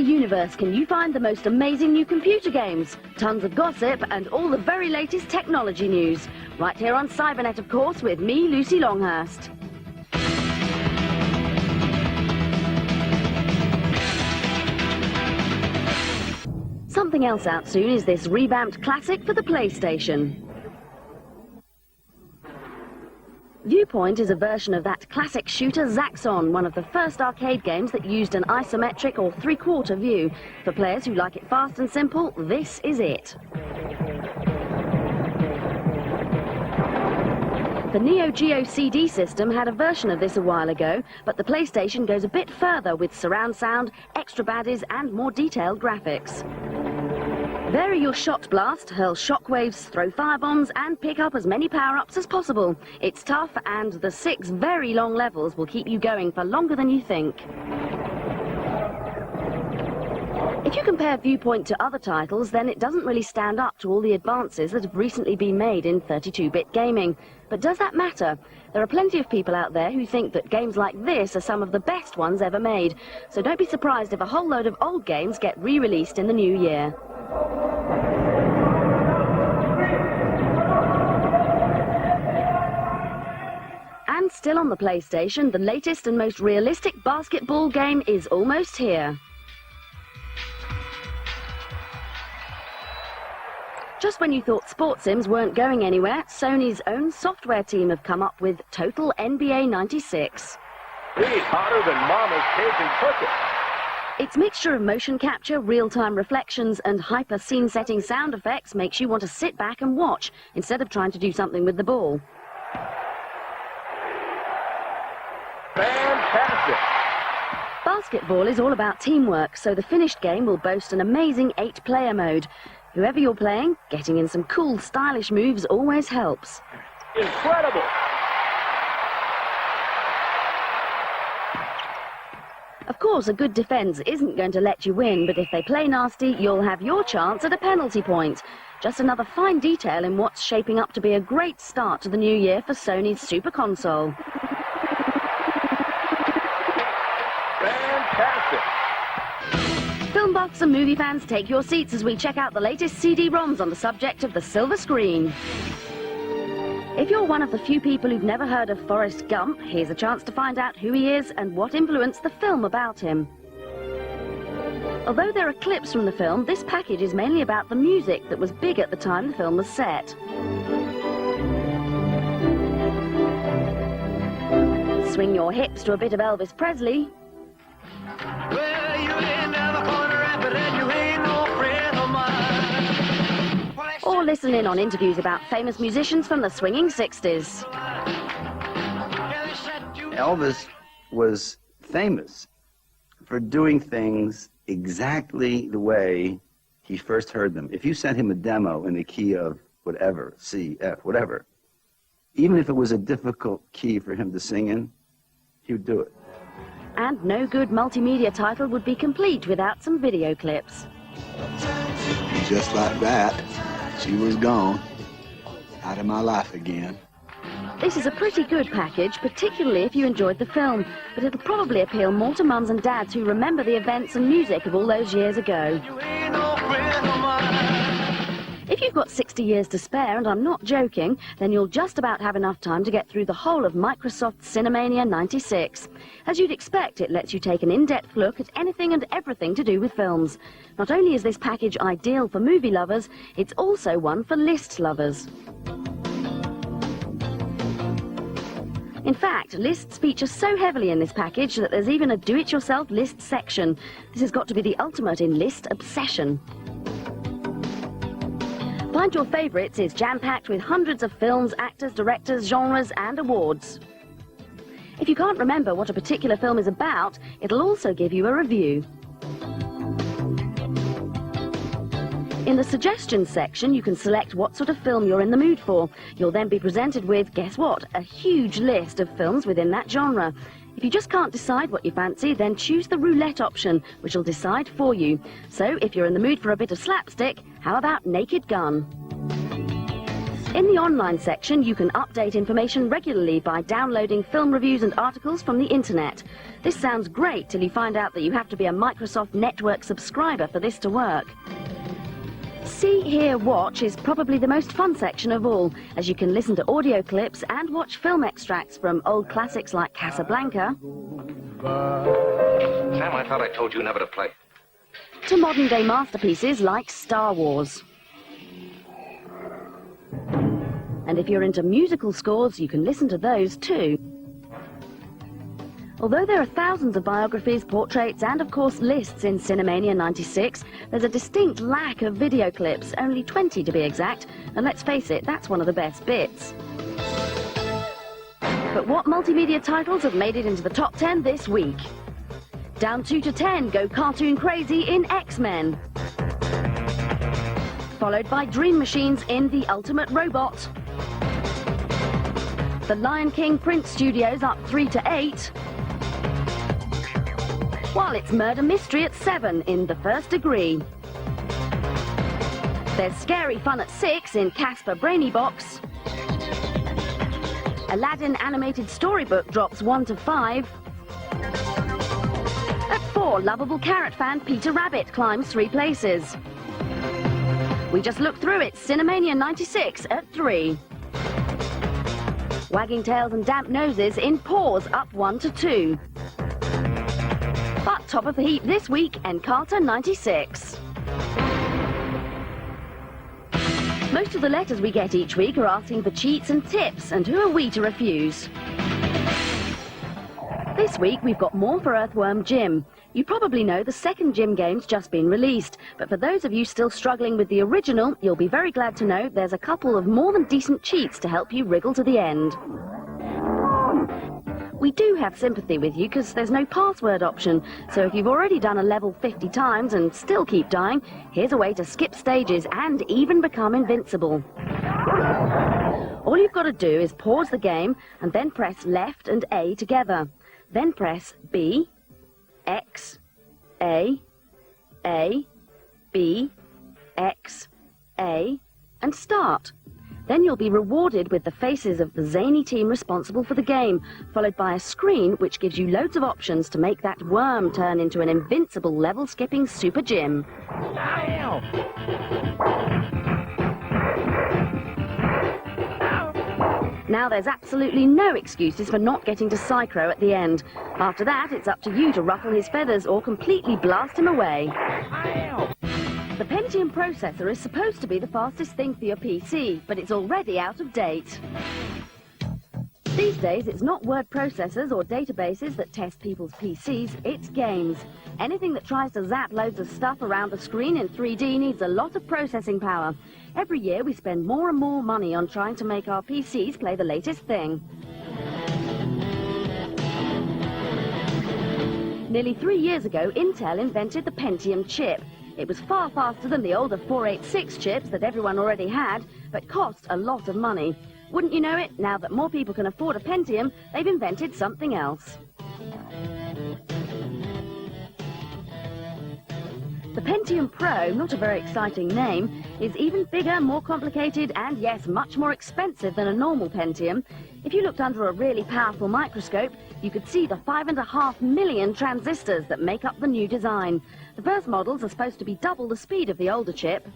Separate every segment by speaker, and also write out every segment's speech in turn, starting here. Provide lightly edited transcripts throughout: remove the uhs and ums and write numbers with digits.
Speaker 1: universe can you find the most amazing new computer games, tons of gossip, and all the very latest technology news. Right here on Cybernet, of course, with me, Lucy Longhurst. Something else out soon is this revamped classic for the PlayStation. Viewpoint is a version of that classic shooter Zaxxon, one of the first arcade games that used an isometric or three-quarter view. For players who like it fast and simple, this is it. The Neo Geo CD system had a version of this a while ago, but the PlayStation goes a bit further with surround sound, extra baddies and more detailed graphics. Vary your shot blast, hurl shockwaves, throw firebombs and pick up as many power-ups as possible. It's tough and the 6 very long levels will keep you going for longer than you think. If you compare Viewpoint to other titles, then it doesn't really stand up to all the advances that have recently been made in 32-bit gaming. But does that matter? There are plenty of people out there who think that games like this are some of the best ones ever made. So don't be surprised if a whole load of old games get re-released in the new year. And still on the PlayStation, the latest and most realistic basketball game is almost here. Just when you thought sports sims weren't going anywhere, Sony's own software team have come up with Total NBA 96.
Speaker 2: He's hotter than Mama's Cajun cooking.
Speaker 1: Its mixture of motion capture, real-time reflections and hyper scene-setting sound effects makes you want to sit back and watch instead of trying to do something with the ball.
Speaker 2: Fantastic!
Speaker 1: Basketball is all about teamwork, so the finished game will boast an amazing 8-player mode. Whoever you're playing, getting in some cool, stylish moves always helps.
Speaker 2: Incredible!
Speaker 1: Of course, a good defence isn't going to let you win, but if they play nasty, you'll have your chance at a penalty point. Just another fine detail in what's shaping up to be a great start to the new year for Sony's Super Console.
Speaker 2: Fantastic!
Speaker 1: Film buffs and movie fans, take your seats as we check out the latest CD-ROMs on the subject of the silver screen. If you're one of the few people who've never heard of Forrest Gump, here's a chance to find out who he is and what influenced the film about him. Although there are clips from the film, this package is mainly about the music that was big at the time the film was set. Swing your hips to a bit of Elvis Presley.
Speaker 3: Well, you ain't never gonna rap it and you ain't no friend of mine.
Speaker 1: Or listen in on interviews about famous musicians from the swinging 60s.
Speaker 4: Elvis was famous for doing things exactly the way he first heard them. If you sent him a demo in the key of whatever, C, F, whatever, even if it was a difficult key for him to sing in, he would do it.
Speaker 1: And no good multimedia title would be complete without some video clips.
Speaker 5: Just like that, she was gone, out of my life again.
Speaker 1: This is a pretty good package, particularly if you enjoyed the film, but it'll probably appeal more to mums and dads who remember the events and music of all those years ago. If you've got 60 years to spare, and I'm not joking, then you'll just about have enough time to get through the whole of Microsoft's Cinemania 96. As you'd expect, it lets you take an in-depth look at anything and everything to do with films. Not only is this package ideal for movie lovers, it's also one for list lovers. In fact, lists feature so heavily in this package that there's even a do-it-yourself list section. This has got to be the ultimate in list obsession. Find Your Favourites is jam-packed with hundreds of films, actors, directors, genres and awards. If you can't remember what a particular film is about, it'll also give you a review. In the suggestions section, you can select what sort of film you're in the mood for. You'll then be presented with, guess what, a huge list of films within that genre. If you just can't decide what you fancy, then choose the roulette option, which will decide for you. So, if you're in the mood for a bit of slapstick, how about Naked Gun? In the online section, you can update information regularly by downloading film reviews and articles from the internet. This sounds great till you find out that you have to be a Microsoft Network subscriber for this to work. See, Hear, Watch is probably the most fun section of all, as you can listen to audio clips and watch film extracts from old classics like Casablanca
Speaker 6: Sam, I thought I told you never to play.
Speaker 1: to modern-day masterpieces like Star Wars. And if you're into musical scores, you can listen to those too. Although there are thousands of biographies, portraits, and of course lists in Cinemania 96, there's a distinct lack of video clips, only 20 to be exact, and let's face it, that's one of the best bits. But what multimedia titles have made it into the top 10 this week? Down 2 to 10 go cartoon crazy in X-Men. Followed by Dream Machines in The Ultimate Robot. The Lion King Print Studios up 3 to 8. While it's Murder Mystery at 7 in The First Degree. There's scary fun at 6 in Casper Brainy Box. Aladdin Animated Storybook drops 1 to 5. At 4, lovable carrot fan Peter Rabbit climbs 3 places. We just looked through it, Cinemania 96 at 3. Wagging Tails and Damp Noses in Paws up 1 to 2. But top of the heap this week, Encarta 96. Most of the letters we get each week are asking for cheats and tips, and who are we to refuse? This week we've got more for Earthworm Jim. You probably know the second Jim game's just been released, but for those of you still struggling with the original, you'll be very glad to know there's a couple of more than decent cheats to help you wriggle to the end. We do have sympathy with you because there's no password option, so if you've already done a level 50 times and still keep dying, here's a way to skip stages and even become invincible. All you've got to do is pause the game and then press left and A together. Then press B, X, A, B, X, A, and start. Then you'll be rewarded with the faces of the zany team responsible for the game, followed by a screen which gives you loads of options to make that worm turn into an invincible level-skipping Super Jim. Now there's absolutely no excuses for not getting to Psychro at the end. After that, it's up to you to ruffle his feathers or completely blast him away. The Pentium processor is supposed to be the fastest thing for your PC, but it's already out of date. These days, it's not word processors or databases that test people's PCs, it's games. Anything that tries to zap loads of stuff around the screen in 3D needs a lot of processing power. Every year, we spend more and more money on trying to make our PCs play the latest thing. Nearly 3 years ago, Intel invented the Pentium chip. It was far faster than the older 486 chips that everyone already had, but cost a lot of money. Wouldn't you know it, now that more people can afford a Pentium, they've invented something else. The Pentium Pro, not a very exciting name, is even bigger, more complicated, and yes, much more expensive than a normal Pentium. If you looked under a really powerful microscope, you could see the 5.5 million transistors that make up the new design. The first models are supposed to be double the speed of the older chip.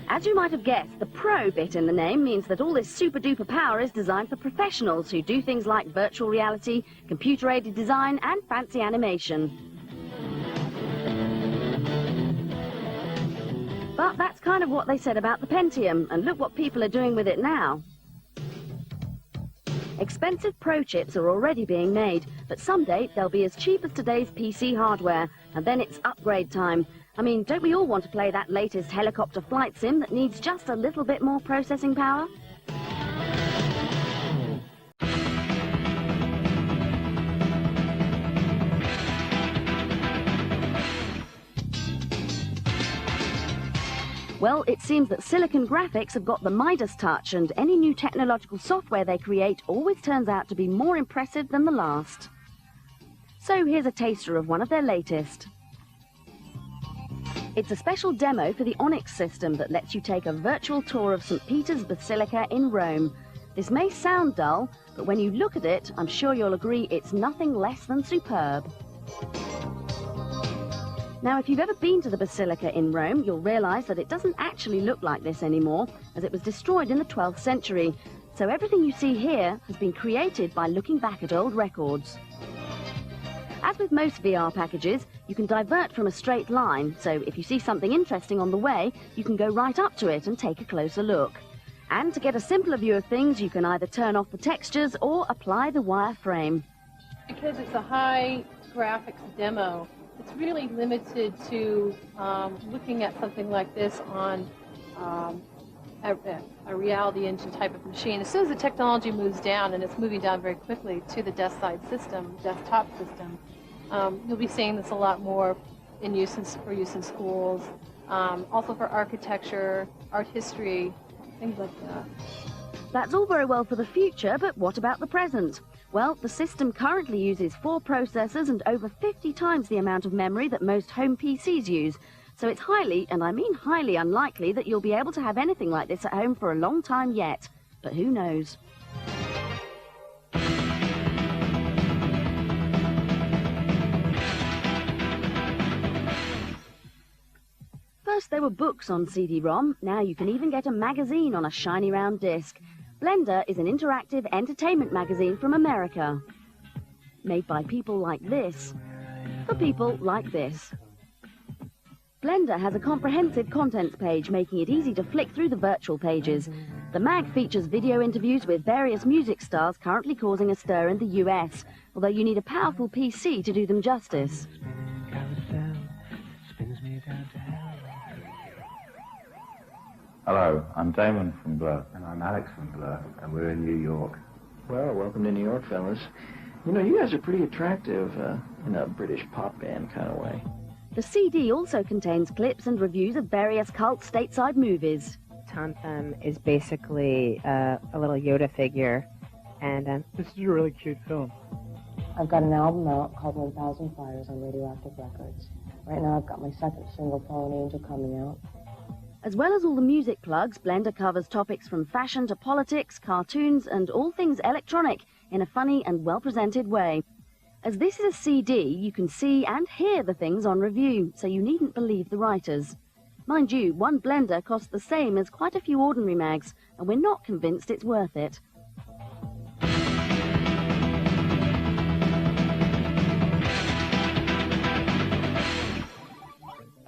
Speaker 1: As you might have guessed, the Pro bit in the name means that all this super-duper power is designed for professionals who do things like virtual reality, computer-aided design, and fancy animation. But that's kind of what they said about the Pentium, and look what people are doing with it now. Expensive Pro chips are already being made, but someday they'll be as cheap as today's PC hardware, and then it's upgrade time. I mean, don't we all want to play that latest helicopter flight sim that needs just a little bit more processing power? Well, it seems that Silicon Graphics have got the Midas touch, and any new technological software they create always turns out to be more impressive than the last. So here's a taster of one of their latest. It's a special demo for the Onyx system that lets you take a virtual tour of St. Peter's Basilica in Rome. This may sound dull, but when you look at it, I'm sure you'll agree it's nothing less than superb. Now, if you've ever been to the Basilica in Rome, you'll realize that it doesn't actually look like this anymore, as it was destroyed in the 12th century. So everything you see here has been created by looking back at old records. As with most VR packages, you can divert from a straight line, so if you see something interesting on the way, you can go right up to it and take a closer look. And to get a simpler view of things, you can either turn off the textures or apply the wireframe.
Speaker 7: Because it's a high graphics demo, it's really limited to looking at something like this on a reality engine type of machine. As soon as the technology moves down, and it's moving down very quickly to the desktop system, you'll be seeing this a lot more for use in schools, also for architecture, art history, things like that.
Speaker 1: That's all very well for the future, but what about the present? Well, the system currently uses 4 processors and over 50 times the amount of memory that most home PCs use. So it's highly, and I mean highly, unlikely that you'll be able to have anything like this at home for a long time yet. But who knows? First there were books on CD-ROM, now you can even get a magazine on a shiny round disc. Blender is an interactive entertainment magazine from America. Made by people like this, for people like this. Blender has a comprehensive contents page, making it easy to flick through the virtual pages. The mag features video interviews with various music stars currently causing a stir in the US, although you need a powerful PC to do them justice.
Speaker 8: Hello, I'm Damon from Blur. And I'm Alex from Blur, and we're in New York.
Speaker 9: Well, welcome to New York, fellas. You know, you guys are pretty attractive in a British pop band kind of way.
Speaker 1: The CD also contains clips and reviews of various cult stateside movies.
Speaker 10: Tom is basically a little Yoda figure, and
Speaker 11: this is a really cute film.
Speaker 12: I've got an album out called 1000 Fires on Radioactive Records. Right now I've got my second single, Fallen Angel, coming out.
Speaker 1: As well as all the music plugs, Blender covers topics from fashion to politics, cartoons, and all things electronic in a funny and well-presented way. As this is a CD, you can see and hear the things on review, so you needn't believe the writers. Mind you, one Blender costs the same as quite a few ordinary mags, and we're not convinced it's worth it.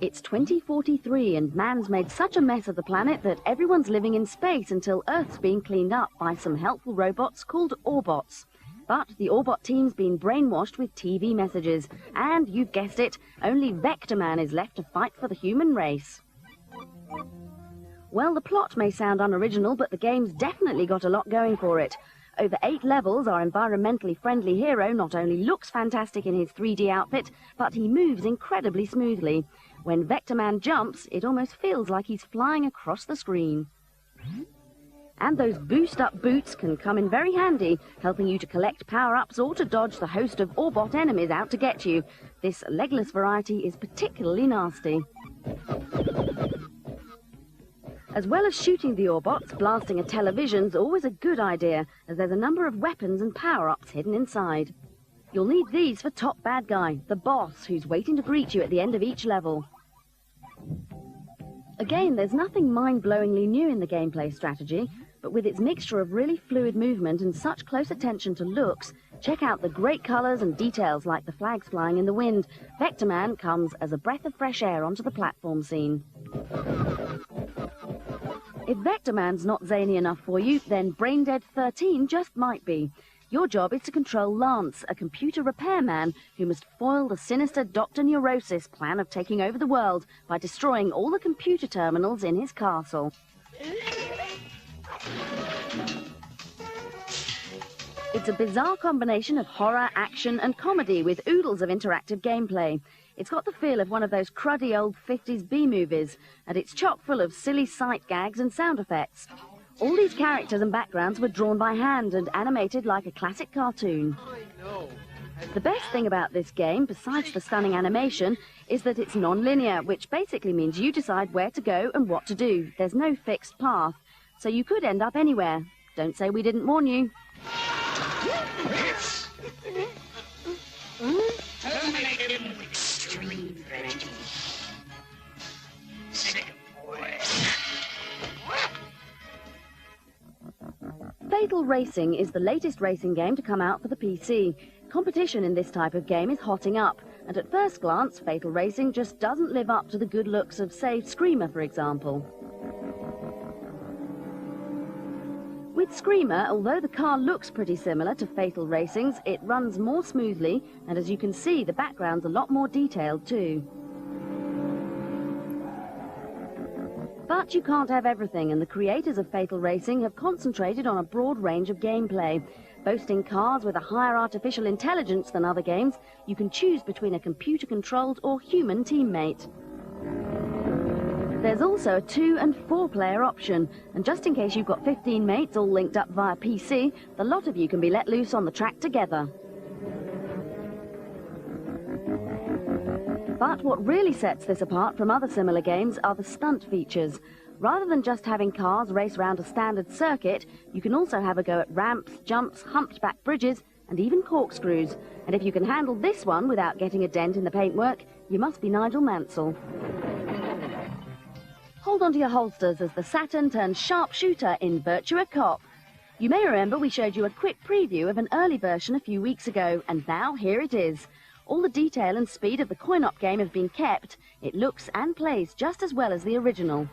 Speaker 1: It's 2043 and man's made such a mess of the planet that everyone's living in space until Earth's being cleaned up by some helpful robots called Orbots. But the Orbot team's been brainwashed with TV messages, and you've guessed it, only Vectorman is left to fight for the human race. Well, the plot may sound unoriginal, but the game's definitely got a lot going for it. Over 8 levels, our environmentally friendly hero not only looks fantastic in his 3D outfit, but he moves incredibly smoothly. When Vectorman jumps, it almost feels like he's flying across the screen. And those boost-up boots can come in very handy, helping you to collect power-ups or to dodge the host of Orbot enemies out to get you. This legless variety is particularly nasty. As well as shooting the Orbots, blasting a television's always a good idea, as there's a number of weapons and power-ups hidden inside. You'll need these for Top Bad Guy, the boss, who's waiting to greet you at the end of each level. Again, there's nothing mind-blowingly new in the gameplay strategy, but with its mixture of really fluid movement and such close attention to looks, check out the great colours and details like the flags flying in the wind. Vectorman comes as a breath of fresh air onto the platform scene. If Vectorman's not zany enough for you, then Braindead 13 just might be. Your job is to control Lance, a computer repairman who must foil the sinister Dr. Neurosis' plan of taking over the world by destroying all the computer terminals in his castle. It's a bizarre combination of horror, action and comedy with oodles of interactive gameplay. It's got the feel of one of those cruddy old 50s B-movies, and it's chock full of silly sight gags and sound effects. All these characters and backgrounds were drawn by hand and animated like a classic cartoon. The best thing about this game, besides the stunning animation, is that it's non-linear, which basically means you decide where to go and what to do. There's no fixed path, so you could end up anywhere. Don't say we didn't warn you. Fatal Racing is the latest racing game to come out for the PC. Competition in this type of game is hotting up, and at first glance, Fatal Racing just doesn't live up to the good looks of, say, Screamer, for example. With Screamer, although the car looks pretty similar to Fatal Racing's, it runs more smoothly, and as you can see, the background's a lot more detailed too. But you can't have everything, and the creators of Fatal Racing have concentrated on a broad range of gameplay. Boasting cars with a higher artificial intelligence than other games, you can choose between a computer-controlled or human teammate. There's also a 2- and 4-player option, and just in case you've got 15 mates all linked up via PC, the lot of you can be let loose on the track together. But what really sets this apart from other similar games are the stunt features. Rather than just having cars race around a standard circuit, you can also have a go at ramps, jumps, humped back bridges, and even corkscrews. And if you can handle this one without getting a dent in the paintwork, you must be Nigel Mansell. Hold on to your holsters as the Saturn turns sharpshooter in Virtua Cop. You may remember we showed you a quick preview of an early version a few weeks ago, and now here it is. All the detail and speed of the coin-op game have been kept. It looks and plays just as well as the original.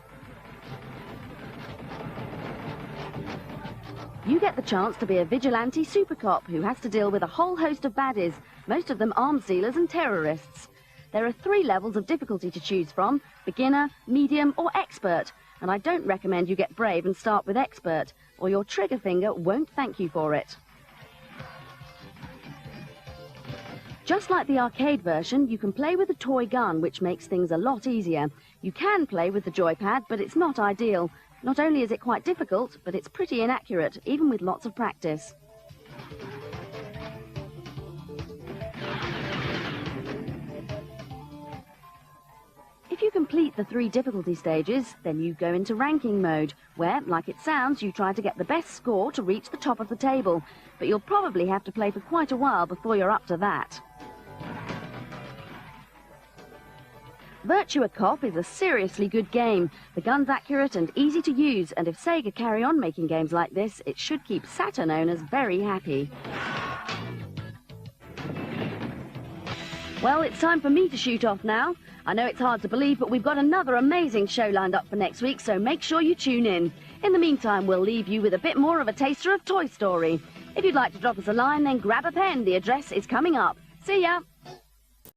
Speaker 1: You get the chance to be a vigilante super cop who has to deal with a whole host of baddies, most of them arms dealers and terrorists. There are 3 levels of difficulty to choose from: beginner, medium or expert, and I don't recommend you get brave and start with expert, or your trigger finger won't thank you for it. Just like the arcade version, you can play with a toy gun, which makes things a lot easier. You can play with the joypad, but it's not ideal. Not only is it quite difficult, but it's pretty inaccurate, even with lots of practice. If you complete the 3 difficulty stages, then you go into ranking mode, where, like it sounds, you try to get the best score to reach the top of the table. But you'll probably have to play for quite a while before you're up to that. Virtua Cop is a seriously good game. The gun's accurate and easy to use, and if Sega carry on making games like this, it should keep Saturn owners very happy. Well, it's time for me to shoot off now. I know it's hard to believe, but we've got another amazing show lined up for next week, so make sure you tune in. In the meantime, we'll leave you with a bit more of a taster of Toy Story. If you'd like to drop us a line, then grab a pen. The address is coming up. See ya!